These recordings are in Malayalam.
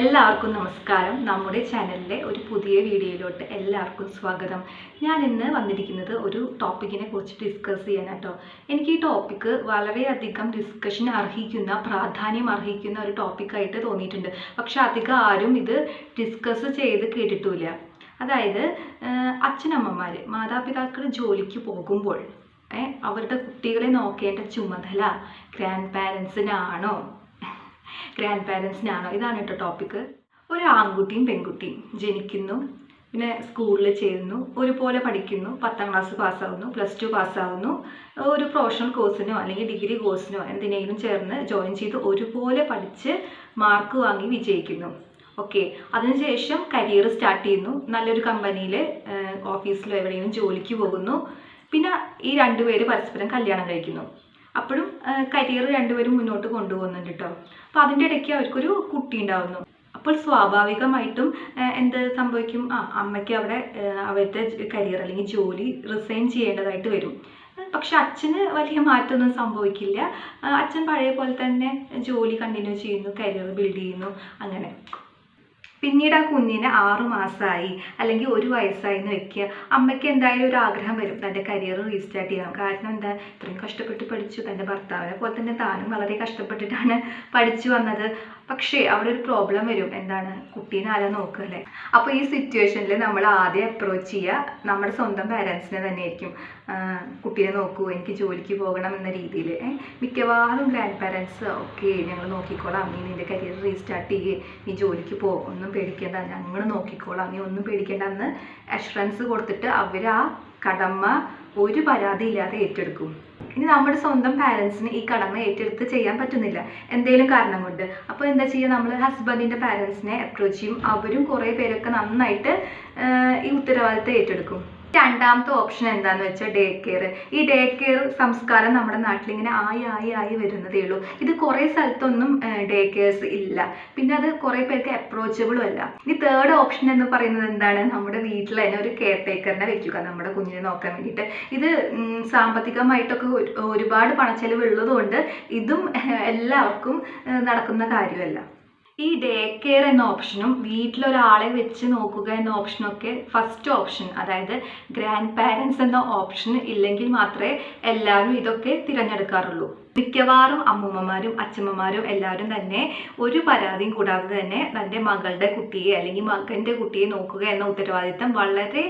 എല്ലാവർക്കും നമസ്കാരം. നമ്മുടെ ചാനലിലെ ഒരു പുതിയ വീഡിയോയിലോട്ട് എല്ലാവർക്കും സ്വാഗതം. ഞാൻ ഇന്ന് വന്നിരിക്കുന്നത് ഒരു ടോപ്പിക്കിനെ കുറിച്ച് ഡിസ്കസ് ചെയ്യാനാട്ടോ. എനിക്ക് ഈ ടോപ്പിക്ക് വളരെയധികം ഡിസ്കഷൻ അർഹിക്കുന്ന, പ്രാധാന്യം അർഹിക്കുന്ന ഒരു ടോപ്പിക്കായിട്ട് തോന്നിയിട്ടുണ്ട്. പക്ഷെ അധികം ആരും ഇത് ഡിസ്കസ് ചെയ്ത് കേട്ടിട്ടില്ല. അതായത് അച്ഛനമ്മമാർ, മാതാപിതാക്കൾ ജോലിക്ക് പോകുമ്പോൾ അവരുടെ കുട്ടികളെ നോക്കേണ്ട ചുമതല ഗ്രാൻഡ് പാരൻസിനാണോ? ഇതാണ് കേട്ടോ ടോപ്പിക്ക്. ഒരു ആൺകുട്ടിയും പെൺകുട്ടിയും ജനിക്കുന്നു, പിന്നെ സ്കൂളിൽ ചേരുന്നു, ഒരുപോലെ പഠിക്കുന്നു, 10ാം ക്ലാസ് പാസ്സാവുന്നു, +2 പാസ്സാവുന്നു, ഒരു പ്രൊഫഷണൽ കോഴ്സിനോ അല്ലെങ്കിൽ ഡിഗ്രി കോഴ്സിനോ എന്തിനേലും ചേർന്ന് ജോയിൻ ചെയ്ത് ഒരുപോലെ പഠിച്ച് മാർക്ക് വാങ്ങി വിജയിക്കുന്നു. ഓക്കെ, അതിനുശേഷം കരിയർ സ്റ്റാർട്ട് ചെയ്യുന്നു, നല്ലൊരു കമ്പനിയിൽ ഓഫീസിലോ എവിടെയെങ്കിലും ജോലിക്ക് പോകുന്നു. പിന്നെ ഈ രണ്ടുപേര് പരസ്പരം കല്യാണം കഴിക്കുന്നു. അപ്പോഴും കരിയർ രണ്ടുപേരും മുന്നോട്ട് കൊണ്ടുപോകുന്നുണ്ട് കേട്ടോ. അപ്പോൾ അതിൻ്റെ ഇടയ്ക്ക് അവർക്കൊരു കുട്ടി ഉണ്ടാവുന്നു. അപ്പോൾ സ്വാഭാവികമായിട്ടും എന്ത് സംഭവിക്കും? അമ്മയ്ക്ക് അവിടെ അവരുടെ കരിയർ അല്ലെങ്കിൽ ജോലി റിസൈൻ ചെയ്യേണ്ടതായിട്ട് വരും. പക്ഷെ അച്ഛന് വലിയ മാറ്റമൊന്നും സംഭവിക്കില്ല. അച്ഛൻ പഴയ പോലെ തന്നെ ജോലി കണ്ടിന്യൂ ചെയ്യുന്നു, കരിയർ ബിൽഡ് ചെയ്യുന്നു. അങ്ങനെ പിന്നീട് ആ കുഞ്ഞിന് 6 മാസമായി അല്ലെങ്കിൽ 1 വയസ്സായി എന്ന് വെക്കുക. അമ്മയ്ക്ക് എന്തായാലും ഒരു ആഗ്രഹം വരും തൻ്റെ കരിയർ റീസ്റ്റാർട്ട് ചെയ്യണം. കാരണം എന്താ, ഇത്രയും കഷ്ടപ്പെട്ട് പഠിച്ചു, തൻ്റെ ഭർത്താവിനെ പോലെ തന്നെ താനും വളരെ കഷ്ടപ്പെട്ടിട്ടാണ് പഠിച്ചു വന്നത്. പക്ഷേ അവിടെ ഒരു പ്രോബ്ലം വരും. എന്താണ്? കുട്ടീനെ ആരാ നോക്കുക അല്ലേ? അപ്പോൾ ഈ സിറ്റുവേഷനിൽ നമ്മൾ ആദ്യം അപ്രോച്ച് ചെയ്യുക നമ്മുടെ സ്വന്തം പാരൻസിനെ തന്നെയായിരിക്കും. കുട്ടീനെ നോക്കൂ, എനിക്ക് ജോലിക്ക് പോകണം എന്ന രീതിയിൽ. മിക്കവാറും ഗ്രാൻഡ് പാരൻസ് ഓക്കെ ഞങ്ങൾ നോക്കിക്കോളാം, നീ നിൻ്റെ കരിയർ റീസ്റ്റാർട്ട് ചെയ്യേ, നീ ജോലിക്ക് പോ, ഒന്നും പേടിക്കേണ്ട, ഞങ്ങൾ നോക്കിക്കോളാം, നീ ഒന്നും പേടിക്കേണ്ട എന്ന് അഷുറൻസ് കൊടുത്തിട്ട് അവർ ആ കടമ ഒരു പരാതിയില്ലാതെ ഏറ്റെടുക്കും. ഇനി നമ്മുടെ സ്വന്തം പാരൻസിന് ഈ കടമ ഏറ്റെടുത്ത് ചെയ്യാൻ പറ്റുന്നില്ല എന്തെങ്കിലും കാരണം കൊണ്ട്. അപ്പോൾ എന്താ ചെയ്യുക? നമ്മൾ ഹസ്ബൻഡിൻ്റെ പാരൻസിനെ അപ്രോച്ച് ചെയ്യും. അവരും കുറേ പേരൊക്കെ നന്നായിട്ട് ഈ ഉത്തരവാദിത്തം ഏറ്റെടുക്കും. രണ്ടാമത്തെ ഓപ്ഷൻ എന്താന്ന് വെച്ചാൽ ഡേ കെയർ. ഈ ഡേ കെയർ സംസ്കാരം നമ്മുടെ നാട്ടിൽ ഇങ്ങനെ ആയി വരുന്നതേ ഉള്ളൂ. ഇത് കുറേ സ്ഥലത്തൊന്നും ഡേ കെയർസ് ഇല്ല. പിന്നെ അത് കുറേ പേർക്ക് അപ്രോച്ചബിളും അല്ല. ഇനി തേർഡ് ഓപ്ഷൻ എന്ന് പറയുന്നത് എന്താണ്? നമ്മുടെ വീട്ടിൽ തന്നെ ഒരു കെയർ ടേക്കറിനെ വെക്കുക നമ്മുടെ കുഞ്ഞിനെ നോക്കാൻ വേണ്ടിയിട്ട്. ഇത് സാമ്പത്തികമായിട്ടൊക്കെ ഒരുപാട് പണച്ചെലവ് ഉള്ളതുകൊണ്ട് ഇതും എല്ലാവർക്കും നടക്കുന്ന കാര്യമല്ല. ഈ ഡേ കെയർ എന്ന ഓപ്ഷനും വീട്ടിലൊരാളെ വെച്ച് നോക്കുക എന്ന ഓപ്ഷനൊക്കെ ഫസ്റ്റ് ഓപ്ഷൻ, അതായത് ഗ്രാൻഡ് പാരൻസ് എന്ന ഓപ്ഷൻ ഇല്ലെങ്കിൽ മാത്രമേ എല്ലാവരും ഇതൊക്കെ തിരഞ്ഞെടുക്കാറുള്ളൂ. മിക്കവാറും അമ്മൂമ്മമാരും അച്ഛമ്മമാരും എല്ലാവരും തന്നെ ഒരു പരാതിയും കൂടാതെ തന്നെ തൻ്റെ മകളുടെ കുട്ടിയെ അല്ലെങ്കിൽ മകൻ്റെ കുട്ടിയെ നോക്കുക എന്ന ഉത്തരവാദിത്തം വളരെ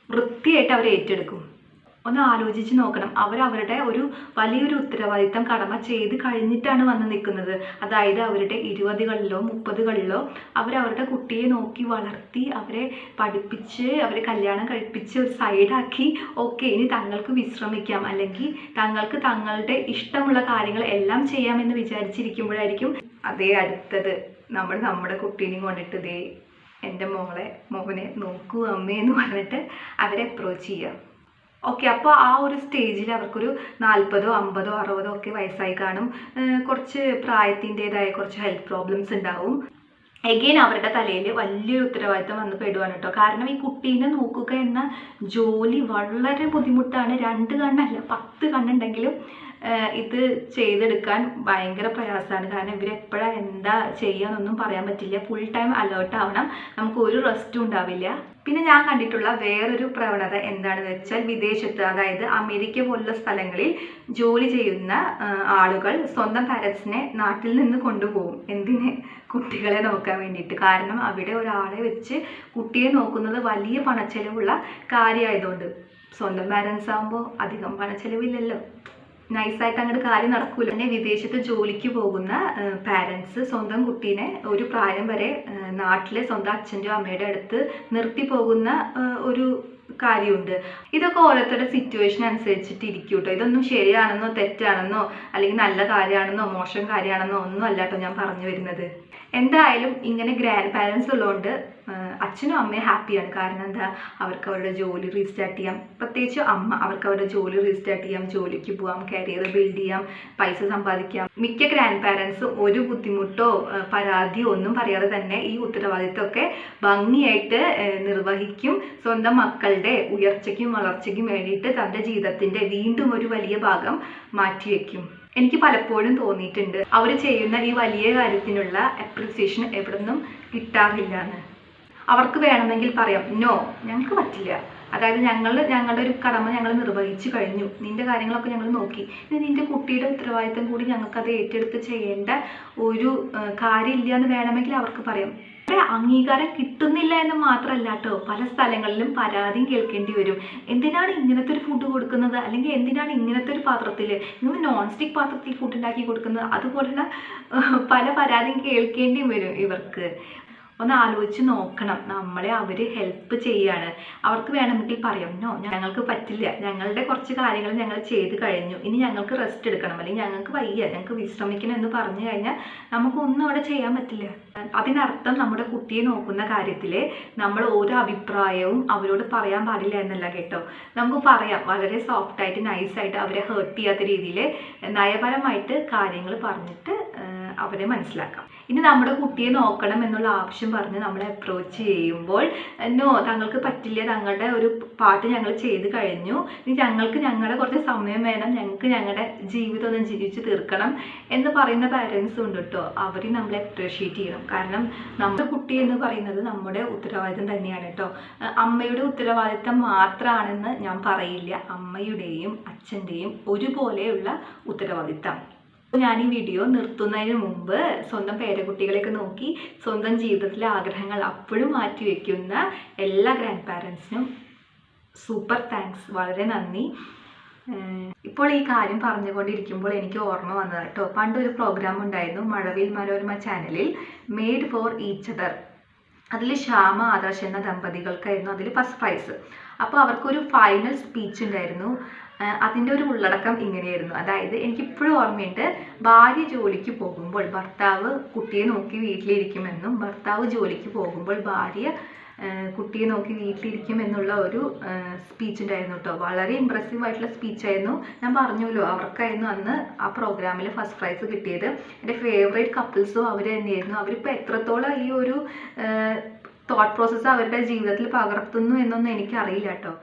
വൃത്തിയായിട്ട് അവർ ഏറ്റെടുക്കും. ഒന്ന് ആലോചിച്ച് നോക്കണം. അവരവരുടെ ഒരു വലിയൊരു ഉത്തരവാദിത്തം കടമ ചെയ്ത് കഴിഞ്ഞിട്ടാണ് വന്ന് നിൽക്കുന്നത്. അതായത് അവരുടെ 20കളിലോ 30കളിലോ അവരവരുടെ കുട്ടിയെ നോക്കി വളർത്തി, അവരെ പഠിപ്പിച്ച്, അവരെ കല്യാണം കഴിപ്പിച്ച് ഒരു സൈഡാക്കി, ഓക്കെ ഇനി തങ്ങൾക്ക് വിശ്രമിക്കാം അല്ലെങ്കിൽ തങ്ങൾക്ക് തങ്ങളുടെ ഇഷ്ടമുള്ള കാര്യങ്ങൾ എല്ലാം ചെയ്യാമെന്ന് വിചാരിച്ചിരിക്കുമ്പോഴായിരിക്കും അതേ അടുത്തത് നമ്മുടെ കുട്ടീനെയും കൊണ്ടിട്ട് ദേ എൻ്റെ മോനെ നോക്കൂ അമ്മേ എന്ന് പറഞ്ഞിട്ട് അവരെ അപ്രോച്ച് ചെയ്യുക. ഓക്കെ, അപ്പോൾ ആ ഒരു സ്റ്റേജിൽ അവർക്കൊരു 40, 50, 60 ഒക്കെ വയസ്സായി കാണും. കുറച്ച് പ്രായത്തിൻ്റെതായ കുറച്ച് ഹെൽത്ത് പ്രോബ്ലംസ് ഉണ്ടാവും. എഗെയിൻ അവരുടെ തലയിൽ വലിയൊരു ഉത്തരവാദിത്തം വന്ന് പെടുവാണ് കേട്ടോ. കാരണം ഈ കുട്ടീനെ നോക്കുക എന്ന ജോലി വളരെ ബുദ്ധിമുട്ടാണ്. 2 കണ്ണല്ല 10 കണ്ണുണ്ടെങ്കിലും ഇത് ചെയ്തെടുക്കാൻ ഭയങ്കര പ്രയാസമാണ്. കാരണം ഇവരെപ്പോഴാണ് എന്താ ചെയ്യാന്നൊന്നും പറയാൻ പറ്റില്ല. ഫുൾ ടൈം അലേർട്ട് ആവണം, നമുക്ക് ഒരു റെസ്റ്റും ഉണ്ടാവില്ല. പിന്നെ ഞാൻ കണ്ടിട്ടുള്ള വേറൊരു പ്രവണത എന്താണെന്ന് വെച്ചാൽ വിദേശത്ത്, അതായത് അമേരിക്ക പോലുള്ള സ്ഥലങ്ങളിൽ ജോലി ചെയ്യുന്ന ആളുകൾ സ്വന്തം പാരൻസിനെ നാട്ടിൽ നിന്ന് കൊണ്ടുപോകും. എന്തിന്? കുട്ടികളെ നോക്കാൻ വേണ്ടിയിട്ട്. കാരണം അവിടെ ഒരാളെ വെച്ച് കുട്ടിയെ നോക്കുന്നത് വലിയ പണച്ചെലവുള്ള കാര്യമായതുകൊണ്ട്. സ്വന്തം പാരൻസ് ആകുമ്പോൾ അധികം പണച്ചെലവില്ലല്ലോ, നൈസായിട്ട് അങ്ങോട്ട് കാര്യം നടക്കൂല. പിന്നെ വിദേശത്ത് ജോലിക്ക് പോകുന്ന പാരൻസ് സ്വന്തം കുട്ടീനെ ഒരു പ്രായം വരെ നാട്ടിലെ സ്വന്തം അച്ഛൻ്റെയോ അമ്മയുടെ അടുത്ത് നിർത്തി പോകുന്ന ഒരു കാര്യമുണ്ട്. ഇതൊക്കെ ഓരോരുത്തരുടെ സിറ്റുവേഷൻ അനുസരിച്ചിട്ട് ഇരിക്കും കേട്ടോ. ഇതൊന്നും ശരിയാണെന്നോ തെറ്റാണെന്നോ അല്ലെങ്കിൽ നല്ല കാര്യമാണെന്നോ മോശം കാര്യമാണെന്നോ ഒന്നും അല്ല കേട്ടോ ഞാൻ പറഞ്ഞു വരുന്നത്. എന്തായാലും ഇങ്ങനെ ഗ്രാൻഡ് പാരൻസ് ഉള്ളതുകൊണ്ട് അച്ഛനും അമ്മയും ഹാപ്പിയാണ്. കാരണം എന്താ, അവർക്ക് അവരുടെ ജോലി റീസ്റ്റാർട്ട് ചെയ്യാം. പ്രത്യേകിച്ച് അമ്മ, അവർക്ക് അവരുടെ ജോലി റീസ്റ്റാർട്ട് ചെയ്യാം, ജോലിക്ക് പോകാം, കരിയർ ബിൽഡ് ചെയ്യാം, പൈസ സമ്പാദിക്കാം. മിക്ക ഗ്രാൻഡ് പാരൻസും ഒരു ബുദ്ധിമുട്ടോ പരാതിയോ ഒന്നും പറയാതെ തന്നെ ഈ ഉത്തരവാദിത്തമൊക്കെ ഭംഗിയായിട്ട് നിർവഹിക്കും. സ്വന്തം മക്കളുടെ ഉയർച്ചയ്ക്കും വളർച്ചയ്ക്കും വേണ്ടിയിട്ട് തൻ്റെ ജീവിതത്തിൻ്റെ വീണ്ടും ഒരു വലിയ ഭാഗം മാറ്റിവെക്കും. എനിക്ക് പലപ്പോഴും തോന്നിയിട്ടുണ്ട് അവർ ചെയ്യുന്ന ഈ വലിയ കാര്യത്തിനുള്ള അപ്രിസിയേഷൻ എവിടെ നിന്നും കിട്ടാറില്ല എന്ന്. അവർക്ക് വേണമെങ്കിൽ പറയാം, നോ ഞങ്ങൾക്ക് പറ്റില്ല, അതായത് ഞങ്ങളുടെ ഒരു കടമ ഞങ്ങൾ നിർവഹിച്ചു കഴിഞ്ഞു, നിന്റെ കാര്യങ്ങളൊക്കെ ഞങ്ങൾ നോക്കി, ഇനി നിന്റെ കുട്ടിയുടെ ഉത്തരവാദിത്തം കൂടി ഞങ്ങൾക്കത് ഏറ്റെടുത്ത് ചെയ്യേണ്ട ഒരു കാര്യമില്ല എന്ന് വേണമെങ്കിൽ അവർക്ക് പറയാം. അംഗീകാരം കിട്ടുന്നില്ല എന്ന് മാത്രമല്ല കേട്ടോ, പല സ്ഥലങ്ങളിലും പരാതിയും കേൾക്കേണ്ടി വരും. എന്തിനാണ് ഇങ്ങനത്തെ ഒരു ഫുഡ് കൊടുക്കുന്നത്, അല്ലെങ്കിൽ എന്തിനാണ് ഇങ്ങനത്തെ ഒരു പാത്രത്തിൽ, നിങ്ങൾ നോൺ സ്റ്റിക്ക് പാത്രത്തിൽ ഫുഡ് ഉണ്ടാക്കി കൊടുക്കുന്നത്, അതുപോലുള്ള പല പരാതിയും കേൾക്കേണ്ടി വരും ഇവർക്ക്. ഒന്ന് ആലോചിച്ച് നോക്കണം, നമ്മളെ അവർ ഹെൽപ്പ് ചെയ്യാണ്. അവർക്ക് വേണമെങ്കിൽ പറയാം, നോ ഞങ്ങൾക്ക് പറ്റില്ല, ഞങ്ങളുടെ കുറച്ച് കാര്യങ്ങൾ ഞങ്ങൾ ചെയ്ത് കഴിഞ്ഞു, ഇനി ഞങ്ങൾക്ക് റെസ്റ്റ് എടുക്കണം, അല്ലെങ്കിൽ ഞങ്ങൾക്ക് വയ്യ, ഞങ്ങൾക്ക് വിശ്രമിക്കണം എന്ന് പറഞ്ഞു കഴിഞ്ഞാൽ നമുക്കൊന്നും അവിടെ ചെയ്യാൻ പറ്റില്ല. അതിനർത്ഥം നമ്മുടെ കുട്ടിയെ നോക്കുന്ന കാര്യത്തിൽ നമ്മൾ ഓരോ അഭിപ്രായവും അവരോട് പറയാൻ പാടില്ല എന്നല്ല കേട്ടോ. നമുക്ക് പറയാം, വളരെ സോഫ്റ്റായിട്ട് നൈസായിട്ട് അവരെ ഹേർട്ട് ചെയ്യാത്ത രീതിയിൽ നയപരമായിട്ട് കാര്യങ്ങൾ പറഞ്ഞിട്ട് അവരെ മനസ്സിലാക്കാം. ഇനി നമ്മുടെ കുട്ടിയെ നോക്കണം എന്നുള്ള ആവശ്യം പറഞ്ഞ് നമ്മളെ അപ്രോച്ച് ചെയ്യുമ്പോൾ, നോ തങ്ങൾക്ക് പറ്റില്ല, തങ്ങളുടെ ഒരു പാട്ട് ഞങ്ങൾ ചെയ്ത് കഴിഞ്ഞു, ഇനി ഞങ്ങൾക്ക് ഞങ്ങളുടെ കുറച്ച് സമയം വേണം, ഞങ്ങൾക്ക് ഞങ്ങളുടെ ജീവിതം ഒന്ന് ജീവിച്ച് തീർക്കണം എന്ന് പറയുന്ന പാരൻസും ഉണ്ട് കേട്ടോ. അവരെ നമ്മളെ അപ്രീഷിയേറ്റ് ചെയ്യണം. കാരണം നമ്മുടെ കുട്ടി എന്ന് പറയുന്നത് നമ്മുടെ ഉത്തരവാദിത്തം തന്നെയാണ് കേട്ടോ. അമ്മയുടെ ഉത്തരവാദിത്തം മാത്രമാണെന്ന് ഞാൻ പറയില്ല, അമ്മയുടെയും അച്ഛൻ്റെയും ഒരുപോലെയുള്ള ഉത്തരവാദിത്തം. ഞാൻ ഈ വീഡിയോ നിർത്തുന്നതിന് മുമ്പ് സ്വന്തം പേരക്കുട്ടികളെയൊക്കെ നോക്കി സ്വന്തം ജീവിതത്തിലെ ആഗ്രഹങ്ങൾ അപ്പോഴും മാറ്റി വയ്ക്കുന്ന എല്ലാ ഗ്രാൻഡ് പാരൻസിനും സൂപ്പർ താങ്ക്സ്, വളരെ നന്ദി. ഇപ്പോൾ ഈ കാര്യം പറഞ്ഞുകൊണ്ടിരിക്കുമ്പോൾ എനിക്ക് ഓർമ്മ വന്നത് കേട്ടോ, പണ്ടൊരു പ്രോഗ്രാം ഉണ്ടായിരുന്നു മഴവിൽ മനോരമ ചാനലിൽ, മെയ്ഡ് ഫോർ ഈച്ച് അതർ. അതിൽ ശ്യാമ ആദർശ് എന്ന ദമ്പതികൾക്കായിരുന്നു അതിൽ ഫസ്റ്റ് പ്രൈസ്. അപ്പോൾ അവർക്കൊരു ഫൈനൽ സ്പീച്ച് ഉണ്ടായിരുന്നു. അതിൻ്റെ ഒരു ഉള്ളടക്കം ഇങ്ങനെയായിരുന്നു, അതായത് എനിക്കിപ്പോഴും ഓർമ്മയുണ്ട്, ഭാര്യ ജോലിക്ക് പോകുമ്പോൾ ഭർത്താവ് കുട്ടിയെ നോക്കി വീട്ടിലിരിക്കുമെന്നും, ഭർത്താവ് ജോലിക്ക് പോകുമ്പോൾ ഭാര്യ കുട്ടിയെ നോക്കി വീട്ടിലിരിക്കും എന്നുള്ള ഒരു സ്പീച്ച് ഉണ്ടായിരുന്നു കേട്ടോ. വളരെ ഇമ്പ്രസീവ് ആയിട്ടുള്ള സ്പീച്ചായിരുന്നു. ഞാൻ പറഞ്ഞല്ലോ, അവർക്കായിരുന്നു അന്ന് ആ പ്രോഗ്രാമിൽ ഫസ്റ്റ് പ്രൈസ് കിട്ടിയത്. എൻ്റെ ഫേവറേറ്റ് കപ്പിൾസും അവർ തന്നെയായിരുന്നു. അവരിപ്പോൾ എത്രത്തോളം ഈ ഒരു തോട്ട് പ്രോസസ്സ് അവരുടെ ജീവിതത്തിൽ പകർത്തുന്നു എന്നൊന്നും എനിക്കറിയില്ല കേട്ടോ.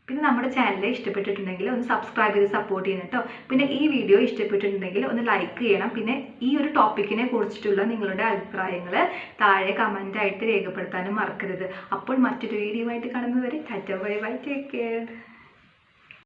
പിന്നെ നമ്മുടെ ചാനൽ ഇഷ്ടപ്പെട്ടിട്ടുണ്ടെങ്കിൽ ഒന്ന് സബ്സ്ക്രൈബ് ചെയ്ത് സപ്പോർട്ട് ചെയ്യണം കേട്ടോ. പിന്നെ ഈ വീഡിയോ ഇഷ്ടപ്പെട്ടിട്ടുണ്ടെങ്കിൽ ഒന്ന് ലൈക്ക് ചെയ്യണം. പിന്നെ ഈ ഒരു ടോപ്പിക്കിനെ കുറിച്ചിട്ടുള്ള നിങ്ങളുടെ അഭിപ്രായങ്ങൾ താഴെ കമൻ്റായിട്ട് രേഖപ്പെടുത്താനും മറക്കരുത്. അപ്പോൾ മറ്റൊരു വീഡിയോ ആയിട്ട് കാണുന്നവരെ Tata bye bye, take care.